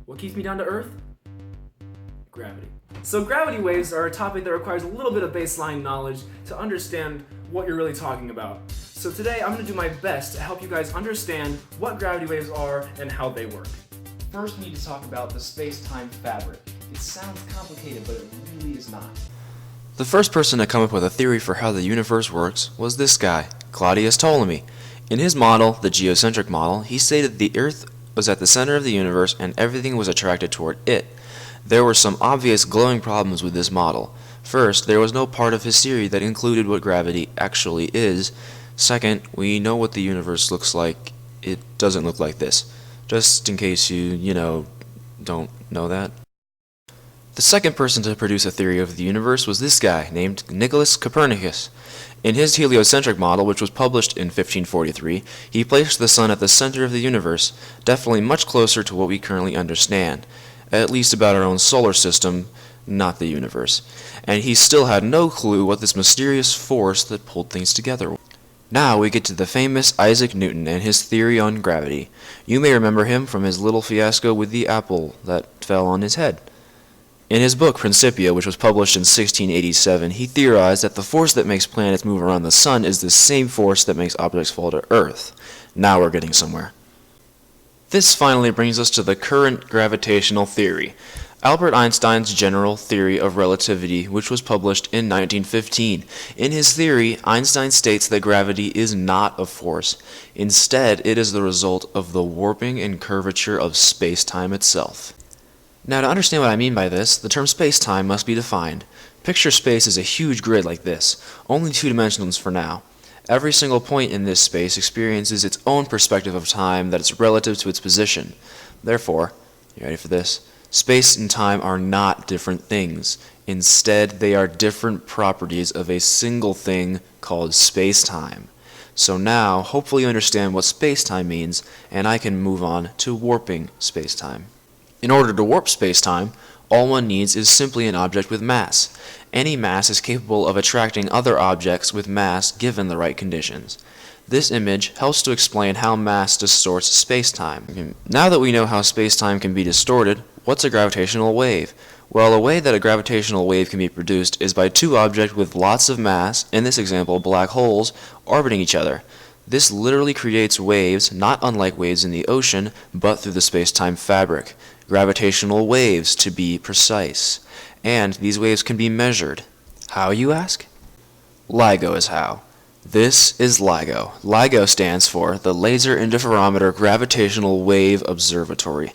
What keeps me down to earth? Gravity. So gravity waves are a topic that requires a little bit of baseline knowledge to understand what you're really talking about. So today I'm going to do my best to help you guys understand what gravity waves are and how they work. First, we need to talk about the space-time fabric. It sounds complicated, but it really is not. The first person to come up with a theory for how the universe works was this guy, Claudius Ptolemy. In his model, the geocentric model, he stated the Earth was at the center of the universe and everything was attracted toward it. There were some obvious glowing problems with this model. First, there was no part of his theory that included what gravity actually is. Second, we know what the universe looks like. It doesn't look like this. Just in case you don't know that. The second person to produce a theory of the universe was this guy, named Nicholas Copernicus. In his heliocentric model, which was published in 1543, he placed the sun at the center of the universe, definitely much closer to what we currently understand, at least about our own solar system, not the universe. And he still had no clue what this mysterious force that pulled things together. Now we get to the famous Isaac Newton and his theory on gravity. You may remember him from his little fiasco with the apple that fell on his head. In his book Principia, which was published in 1687, he theorized that the force that makes planets move around the sun is the same force that makes objects fall to Earth. Now we're getting somewhere. This finally brings us to the current gravitational theory, Albert Einstein's general theory of relativity, which was published in 1915. In his theory, Einstein states that gravity is not a force. Instead, it is the result of the warping and curvature of space-time itself. Now, to understand what I mean by this, the term space-time must be defined. Picture space as a huge grid like this, only two dimensions for now. Every single point in this space experiences its own perspective of time that is relative to its position. Therefore, you ready for this? Space and time are not different things. Instead, they are different properties of a single thing called space-time. So now, hopefully you understand what space-time means, and I can move on to warping space-time. In order to warp space-time, all one needs is simply an object with mass. Any mass is capable of attracting other objects with mass given the right conditions. This image helps to explain how mass distorts space-time. Now that we know how space-time can be distorted, what's a gravitational wave? Well, a way that a gravitational wave can be produced is by two objects with lots of mass, in this example black holes, orbiting each other. This literally creates waves, not unlike waves in the ocean, but through the space-time fabric. Gravitational waves, to be precise. And these waves can be measured. How, you ask? LIGO is how. This is LIGO. LIGO stands for the Laser Interferometer Gravitational Wave Observatory.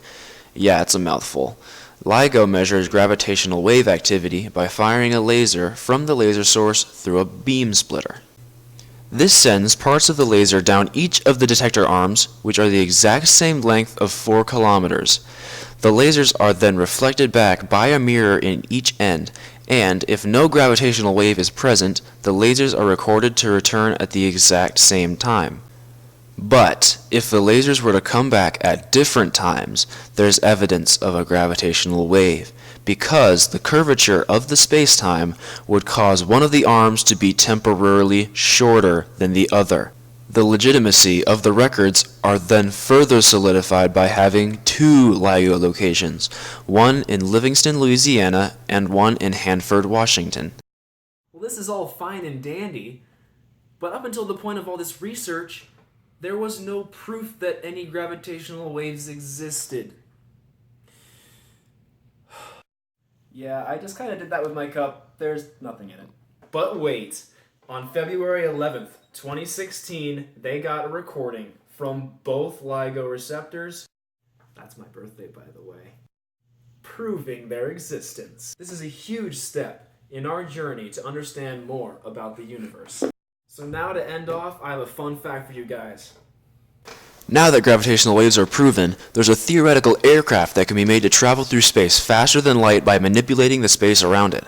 Yeah, it's a mouthful. LIGO measures gravitational wave activity by firing a laser from the laser source through a beam splitter. This sends parts of the laser down each of the detector arms, which are the exact same length of 4 kilometers. The lasers are then reflected back by a mirror in each end, and if no gravitational wave is present, the lasers are recorded to return at the exact same time. But if the lasers were to come back at different times, there's evidence of a gravitational wave, because the curvature of the space-time would cause one of the arms to be temporarily shorter than the other. The legitimacy of the records are then further solidified by having two LIGO locations, one in Livingston, Louisiana, and one in Hanford, Washington. Well, this is all fine and dandy, but up until the point of all this research, there was no proof that any gravitational waves existed. Yeah, I just kind of did that with my cup. There's nothing in it. But wait, on February 11th, 2016, they got a recording from both LIGO receptors. That's my birthday, by the way. Proving their existence. This is a huge step in our journey to understand more about the universe. So now to end off, I have a fun fact for you guys. Now that gravitational waves are proven, there's a theoretical aircraft that can be made to travel through space faster than light by manipulating the space around it.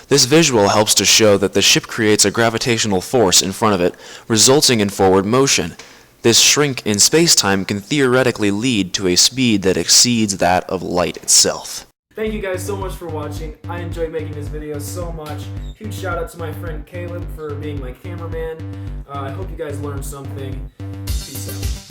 This visual helps to show that the ship creates a gravitational force in front of it, resulting in forward motion. This shrink in space-time can theoretically lead to a speed that exceeds that of light itself. Thank you guys so much for watching. I enjoyed making this video so much. Huge shout out to my friend Caleb for being my cameraman. I hope you guys learned something. Peace out.